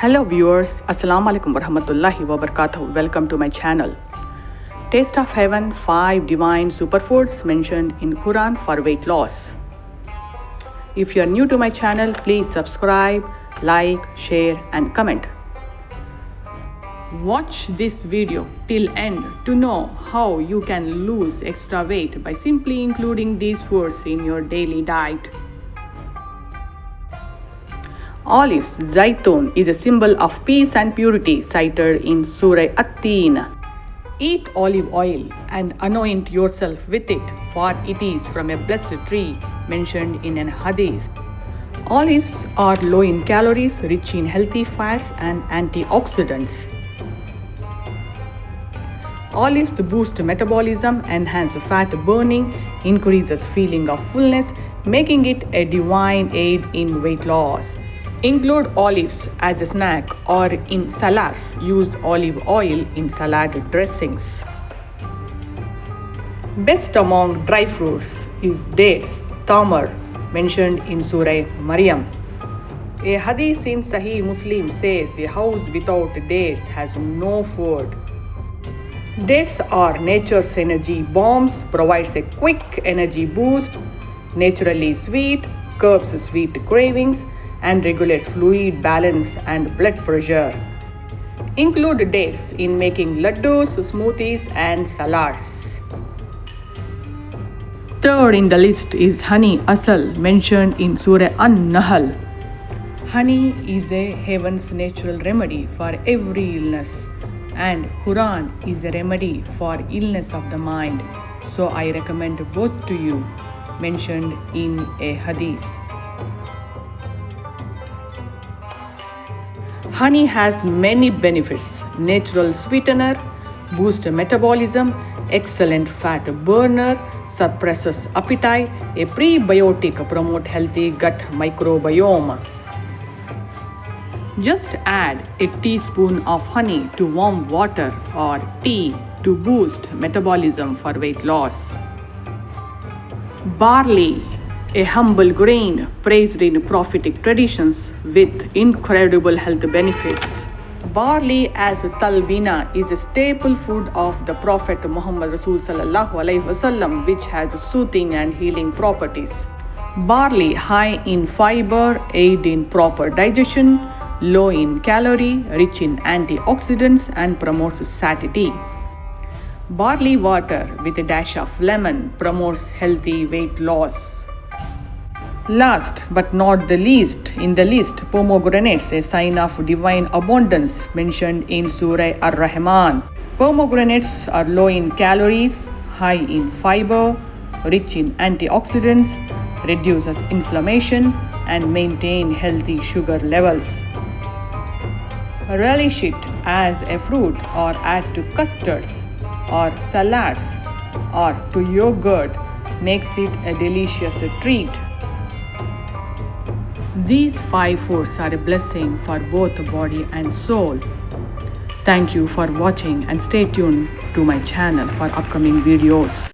Hello viewers, Assalamu alaikum warahmatullahi wabarakatuh. Welcome to my channel. Taste of Heaven, 5 divine superfoods mentioned in Quran for weight loss. If you are new to my channel, please subscribe, like, share and comment. Watch this video till end to know how you can lose extra weight by simply including these foods in your daily diet. Olives, zaitun, is a symbol of peace and purity cited in Surah At-Teen. Eat olive oil and anoint yourself with it, for it is from a blessed tree mentioned in an hadith. Olives are low in calories, rich in healthy fats and antioxidants. Olives boost metabolism, enhance fat burning, increases feeling of fullness, making it a divine aid in weight loss. Include olives as a snack or in salads. Use olive oil in salad dressings. Best among dry fruits is dates, tamar, mentioned in Surah Maryam. A hadith in Sahih Muslim says a house without dates has no food. Dates are nature's energy bombs, provides a quick energy boost, naturally sweet, curbs sweet cravings, and regulates fluid balance and blood pressure. Include dates in making laddus, smoothies, and salads. Third in the list is honey asal, mentioned in Surah An-Nahl. Honey is a heaven's natural remedy for every illness, and Quran is a remedy for illness of the mind. So I recommend both to you, mentioned in a hadith. Honey has many benefits: natural sweetener, boosts metabolism, excellent fat burner, suppresses appetite, a prebiotic, promote healthy gut microbiome. Just add a teaspoon of honey to warm water or tea to boost metabolism for weight loss. Barley, a humble grain praised in prophetic traditions with incredible health benefits. Barley as talbina is a staple food of the Prophet Muhammad Rasul sallallahu alaihi wasallam, which has soothing and healing properties. Barley, high in fiber, aid in proper digestion, low in calorie, rich in antioxidants and promotes satiety. Barley water with a dash of lemon promotes healthy weight loss. Last but not the least in the list, pomegranates, a sign of divine abundance, mentioned in Surah Ar-Rahman. Pomegranates are low in calories, high in fiber, rich in antioxidants, reduces inflammation and maintain healthy sugar levels. Relish it as a fruit or add to custards or salads or to yogurt, makes it a delicious treat. These 5 foods are a blessing for both body and soul. Thank you for watching and stay tuned to my channel for upcoming videos.